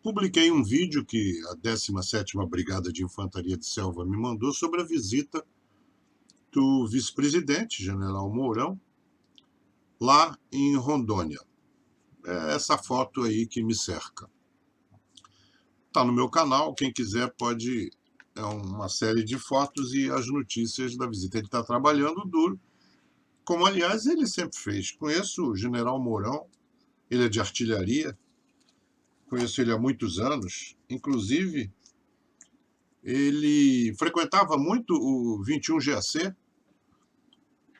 Publiquei um vídeo que a 17ª Brigada de Infantaria de Selva me mandou sobre a visita do vice-presidente, general Mourão, lá em Rondônia. É essa foto aí que me cerca. Está no meu canal, quem quiser pode... É uma série de fotos e as notícias da visita. Ele está trabalhando duro, como, aliás, ele sempre fez. Conheço o general Mourão, ele é de artilharia, conheço ele há muitos anos. Inclusive, ele frequentava muito o 21GAC,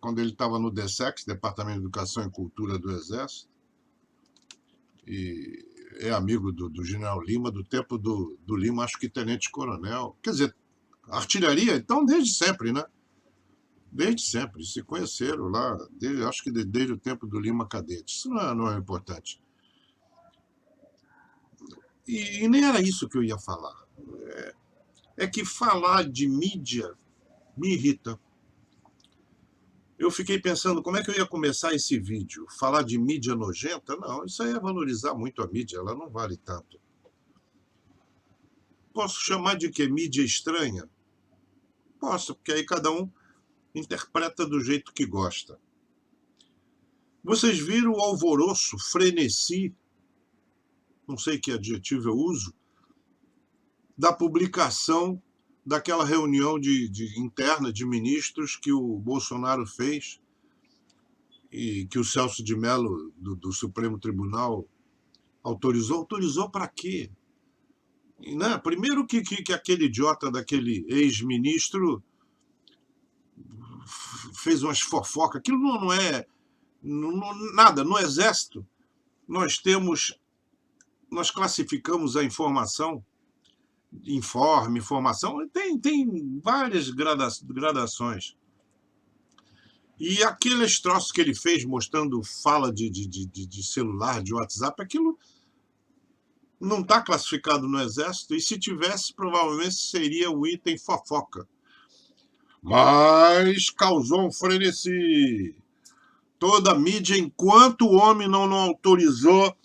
quando ele estava no DESEX, Departamento de Educação e Cultura do Exército, e é amigo do general Lima, do tempo do Lima, acho que tenente-coronel. Quer dizer, artilharia, então, desde sempre, né? Desde sempre. Se conheceram lá, acho que desde o tempo do Lima Cadete. Isso não é importante. E nem era isso que eu ia falar. É que falar de mídia me irrita. Eu fiquei pensando como é que eu ia começar esse vídeo. Falar de mídia nojenta? Não, isso aí é valorizar muito a mídia, ela não vale tanto. Posso chamar de que mídia estranha? Posso, porque aí cada um interpreta do jeito que gosta. Vocês viram o alvoroço, frenesi, não sei que adjetivo eu uso, da publicação daquela reunião interna de ministros que o Bolsonaro fez e que o Celso de Mello, do Supremo Tribunal, autorizou. Autorizou para quê? E, né? Primeiro que aquele idiota daquele ex-ministro fez umas fofocas. Aquilo não é nada. No Exército, nós classificamos a informação, informação, tem várias gradações. E aqueles troços que ele fez mostrando fala de celular, de WhatsApp, aquilo não está classificado no Exército, e se tivesse, provavelmente seria o item fofoca. Mas causou um frenesi. Toda a mídia, enquanto o homem não autorizou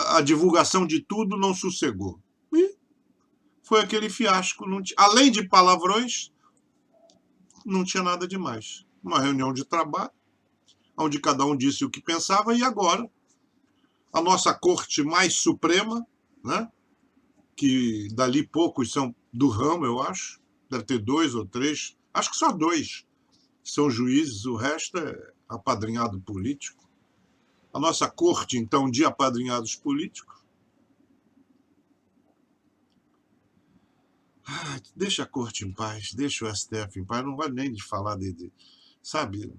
a divulgação de tudo, não sossegou. E foi aquele fiasco. Além de palavrões, não tinha nada demais. Uma reunião de trabalho, onde cada um disse o que pensava, e agora a nossa corte mais suprema, né, que dali poucos são do ramo, eu acho, deve ter 2 ou 3, acho que só 2 são juízes, o resto é apadrinhado político. A nossa corte, então, de apadrinhados políticos. Deixa a corte em paz, deixa o STF em paz, não vale nem de falar sabe,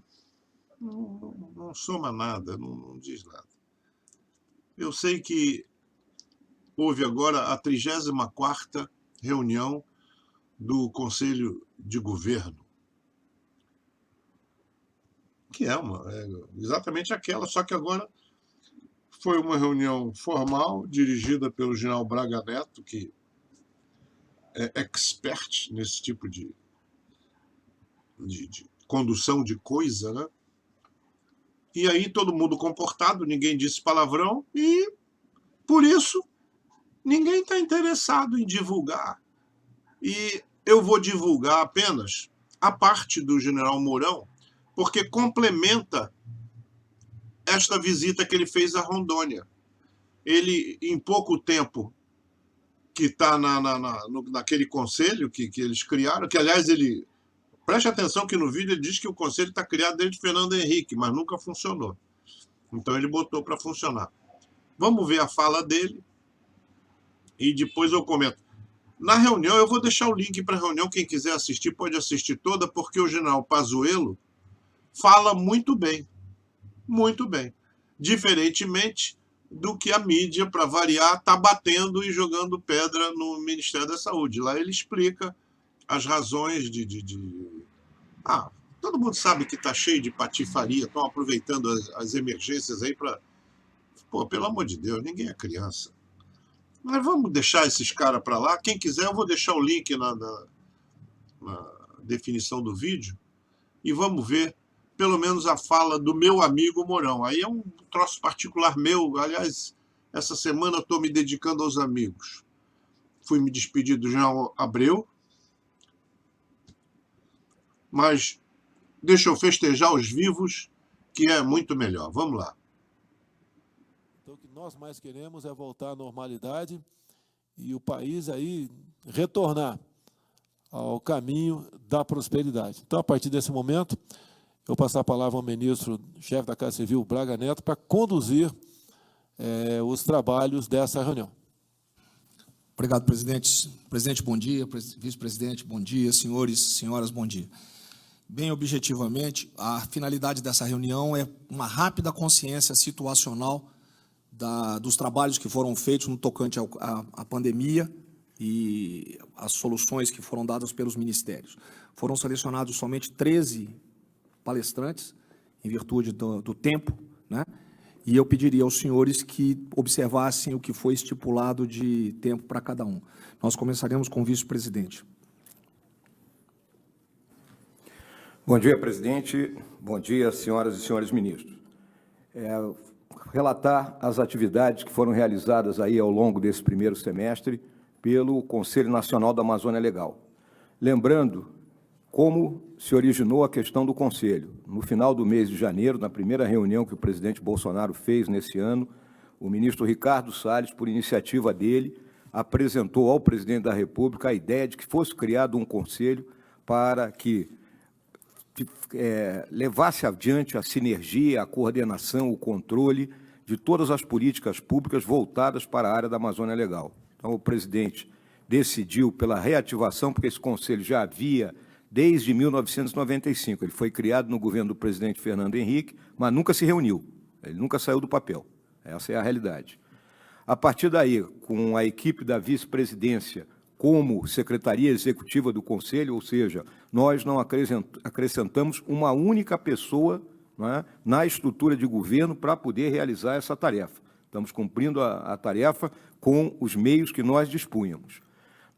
não soma nada, não diz nada. Eu sei que houve agora a 34ª reunião do Conselho de Governo, que é exatamente aquela, só que agora foi uma reunião formal, dirigida pelo general Braga Neto, que é expert nesse tipo de condução de coisa, né? E aí todo mundo comportado, ninguém disse palavrão, e por isso ninguém está interessado em divulgar. E eu vou divulgar apenas a parte do general Mourão, porque complementa esta visita que ele fez a Rondônia. Ele, em pouco tempo que está naquele conselho que eles criaram, que, aliás, ele... Preste atenção que no vídeo ele diz que o conselho está criado desde Fernando Henrique, mas nunca funcionou. Então ele botou para funcionar. Vamos ver a fala dele e depois eu comento. Na reunião, eu vou deixar o link para a reunião, quem quiser assistir pode assistir toda, porque o general Pazuello fala muito bem. Muito bem. Diferentemente do que a mídia, para variar, está batendo e jogando pedra no Ministério da Saúde. Lá ele explica as razões todo mundo sabe que está cheio de patifaria, estão aproveitando as emergências aí para... Pô, pelo amor de Deus, ninguém é criança. Mas vamos deixar esses caras para lá. Quem quiser, eu vou deixar o link na definição do vídeo e vamos ver pelo menos a fala do meu amigo Mourão. Aí é um troço particular meu, aliás, Essa semana eu estou me dedicando aos amigos. Fui me despedir do João Abreu, mas deixa eu festejar os vivos, que é muito melhor. Vamos lá. Então, o que nós mais queremos é voltar à normalidade e o país aí retornar ao caminho da prosperidade. Então, a partir desse momento, eu vou passar a palavra ao ministro-chefe da Casa Civil, Braga Neto, para conduzir os trabalhos dessa reunião. Obrigado, presidente. Presidente, bom dia. Vice-presidente, bom dia. Senhores e senhoras, bom dia. Bem objetivamente, a finalidade dessa reunião é uma rápida consciência situacional dos trabalhos que foram feitos no tocante à pandemia e as soluções que foram dadas pelos ministérios. Foram selecionados somente 13 palestrantes, em virtude do tempo, né? E eu pediria aos senhores que observassem o que foi estipulado de tempo para cada um. Nós começaremos com o vice-presidente. Bom dia, presidente. Bom dia, senhoras e senhores ministros. Relatar as atividades que foram realizadas aí ao longo desse primeiro semestre pelo Conselho Nacional da Amazônia Legal. Lembrando como se originou a questão do Conselho. No final do mês de janeiro, na primeira reunião que o presidente Bolsonaro fez nesse ano, o ministro Ricardo Salles, por iniciativa dele, apresentou ao presidente da República a ideia de que fosse criado um conselho para que levasse adiante a sinergia, a coordenação, o controle de todas as políticas públicas voltadas para a área da Amazônia Legal. Então, o presidente decidiu pela reativação, porque esse conselho já havia desde 1995. Ele foi criado no governo do presidente Fernando Henrique, mas nunca se reuniu, ele nunca saiu do papel. Essa é a realidade. A partir daí, com a equipe da vice-presidência como secretaria executiva do Conselho, ou seja, nós não acrescentamos uma única pessoa, né, na estrutura de governo para poder realizar essa tarefa. Estamos cumprindo a tarefa com os meios que nós dispunhamos.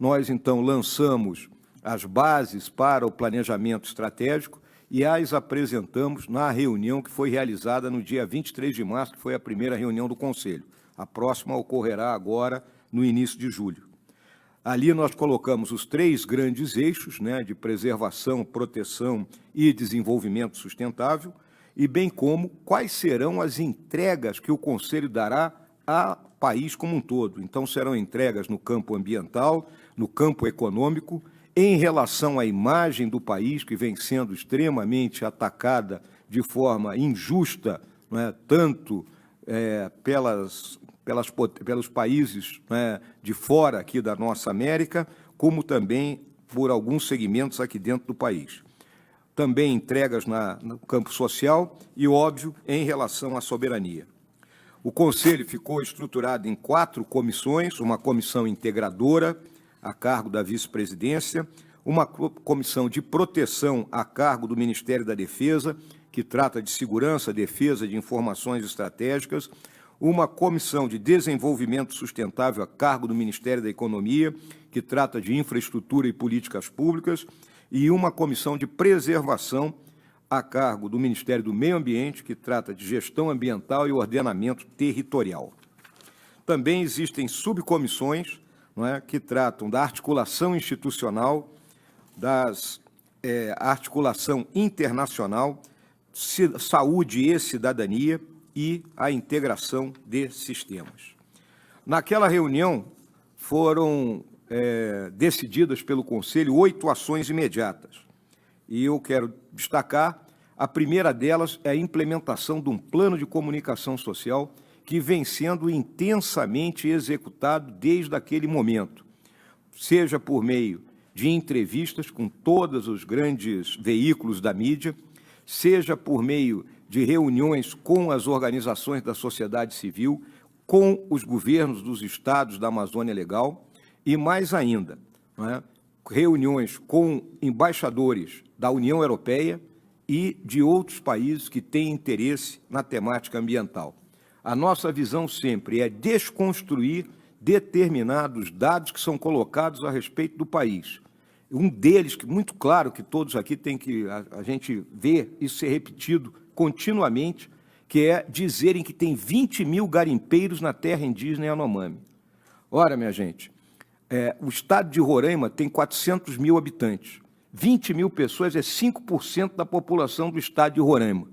Nós, então, lançamos as bases para o planejamento estratégico e as apresentamos na reunião que foi realizada no dia 23 de março, que foi a primeira reunião do Conselho. A próxima ocorrerá agora no início de julho. Ali nós colocamos os 3 grandes eixos, né, de preservação, proteção e desenvolvimento sustentável, e bem como quais serão as entregas que o Conselho dará ao país como um todo. Então, serão entregas no campo ambiental, no campo econômico, em relação à imagem do país, que vem sendo extremamente atacada de forma injusta, né, tanto pelos países, né, de fora aqui da nossa América, como também por alguns segmentos aqui dentro do país. Também entregas no campo social e, óbvio, em relação à soberania. O Conselho ficou estruturado em 4 comissões, uma comissão integradora, a cargo da vice-presidência, uma comissão de proteção a cargo do Ministério da Defesa, que trata de segurança, defesa, de informações estratégicas, uma comissão de desenvolvimento sustentável a cargo do Ministério da Economia, que trata de infraestrutura e políticas públicas, e uma comissão de preservação a cargo do Ministério do Meio Ambiente, que trata de gestão ambiental e ordenamento territorial. Também existem subcomissões, não é, que tratam da articulação institucional, articulação internacional, saúde e cidadania e a integração de sistemas. Naquela reunião foram decididas pelo Conselho 8 ações imediatas. E eu quero destacar, a primeira delas é a implementação de um plano de comunicação social que vem sendo intensamente executado desde aquele momento, seja por meio de entrevistas com todos os grandes veículos da mídia, seja por meio de reuniões com as organizações da sociedade civil, com os governos dos estados da Amazônia Legal e, mais ainda, né, reuniões com embaixadores da União Europeia e de outros países que têm interesse na temática ambiental. A nossa visão sempre é desconstruir determinados dados que são colocados a respeito do país. Um deles, que muito claro que todos aqui têm que a gente ver isso ser repetido continuamente, que é dizerem que tem 20 mil garimpeiros na terra indígena Yanomami. Ora, minha gente, o estado de Roraima tem 400 mil habitantes. 20 mil pessoas é 5% da população do estado de Roraima.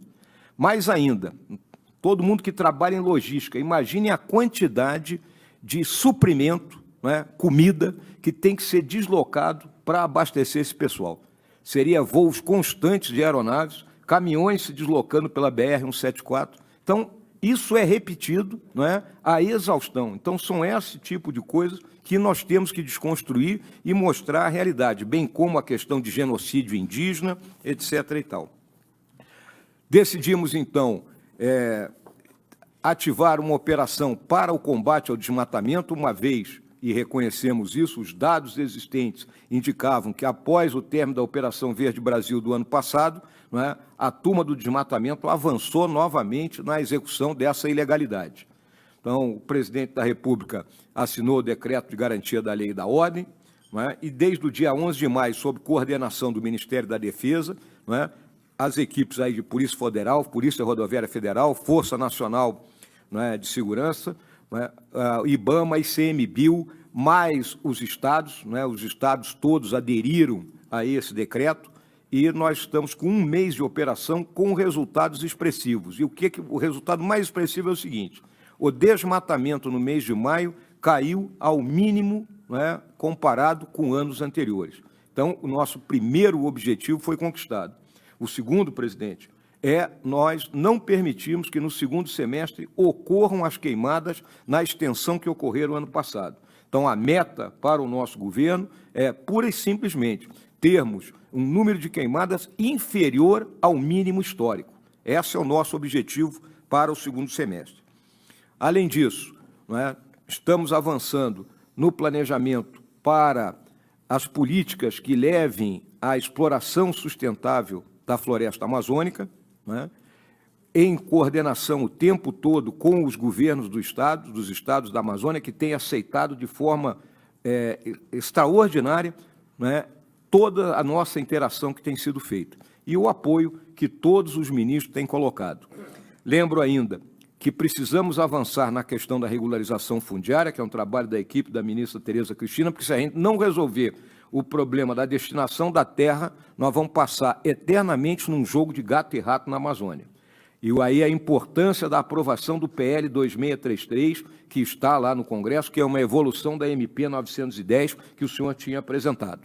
Mais ainda, todo mundo que trabalha em logística, imagine a quantidade de suprimento, né, comida, que tem que ser deslocado para abastecer esse pessoal. Seria voos constantes de aeronaves, caminhões se deslocando pela BR-174. Então, isso é repetido, não é, à exaustão. Então, são esse tipo de coisas que nós temos que desconstruir e mostrar a realidade, bem como a questão de genocídio indígena, etc. e tal. Decidimos, então, ativar uma operação para o combate ao desmatamento, uma vez, e reconhecemos isso, os dados existentes indicavam que, após o término da Operação Verde Brasil do ano passado, não é, a turma do desmatamento avançou novamente na execução dessa ilegalidade. Então, o presidente da República assinou o decreto de garantia da lei e da ordem, não é, e desde o dia 11 de maio, sob coordenação do Ministério da Defesa, não é, as equipes aí de Polícia Federal, Polícia Rodoviária Federal, Força Nacional, não é, de Segurança, não é, IBAMA, ICMBio, mais os estados todos aderiram a esse decreto, e nós estamos com um mês de operação com resultados expressivos. E o resultado mais expressivo é o seguinte: o desmatamento no mês de maio caiu ao mínimo, não é, comparado com anos anteriores. Então, o nosso primeiro objetivo foi conquistado. O segundo, presidente, nós não permitimos que no segundo semestre ocorram as queimadas na extensão que ocorreram ano passado. Então, a meta para o nosso governo é, pura e simplesmente, termos um número de queimadas inferior ao mínimo histórico. Esse é o nosso objetivo para o segundo semestre. Além disso, não é, estamos avançando no planejamento para as políticas que levem à exploração sustentável da floresta amazônica, não é, em coordenação o tempo todo com os governos dos estados da Amazônia, que têm aceitado de forma extraordinária, não é, toda a nossa interação que tem sido feita e o apoio que todos os ministros têm colocado. Lembro ainda que precisamos avançar na questão da regularização fundiária, que é um trabalho da equipe da ministra Tereza Cristina, porque se a gente não resolver o problema da destinação da terra, nós vamos passar eternamente num jogo de gato e rato na Amazônia. E aí a importância da aprovação do PL 2633, que está lá no Congresso, que é uma evolução da MP 910, que o senhor tinha apresentado.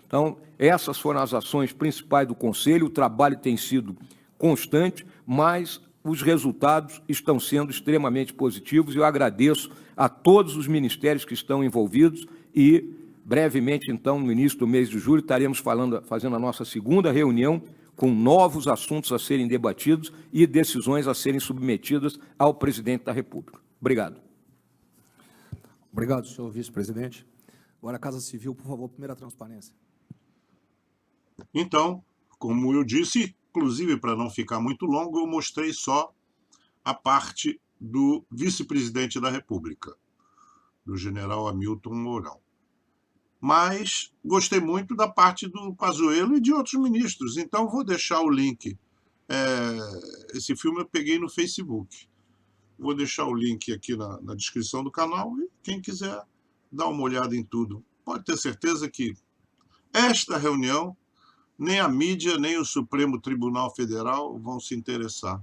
Então, essas foram as ações principais do Conselho, o trabalho tem sido constante, mas os resultados estão sendo extremamente positivos e eu agradeço a todos os ministérios que estão envolvidos e, brevemente, então, no início do mês de julho, estaremos fazendo a nossa segunda reunião com novos assuntos a serem debatidos e decisões a serem submetidas ao presidente da República. Obrigado. Obrigado, senhor vice-presidente. Agora, a Casa Civil, por favor, primeira transparência. Então, como eu disse, inclusive para não ficar muito longo, eu mostrei só a parte do vice-presidente da República, do general Hamilton Mourão. Mas gostei muito da parte do Pazuello e de outros ministros, então vou deixar o link. Esse filme eu peguei no Facebook. Vou deixar o link aqui na descrição do canal e quem quiser dar uma olhada em tudo. Pode ter certeza que esta reunião nem a mídia, nem o Supremo Tribunal Federal vão se interessar.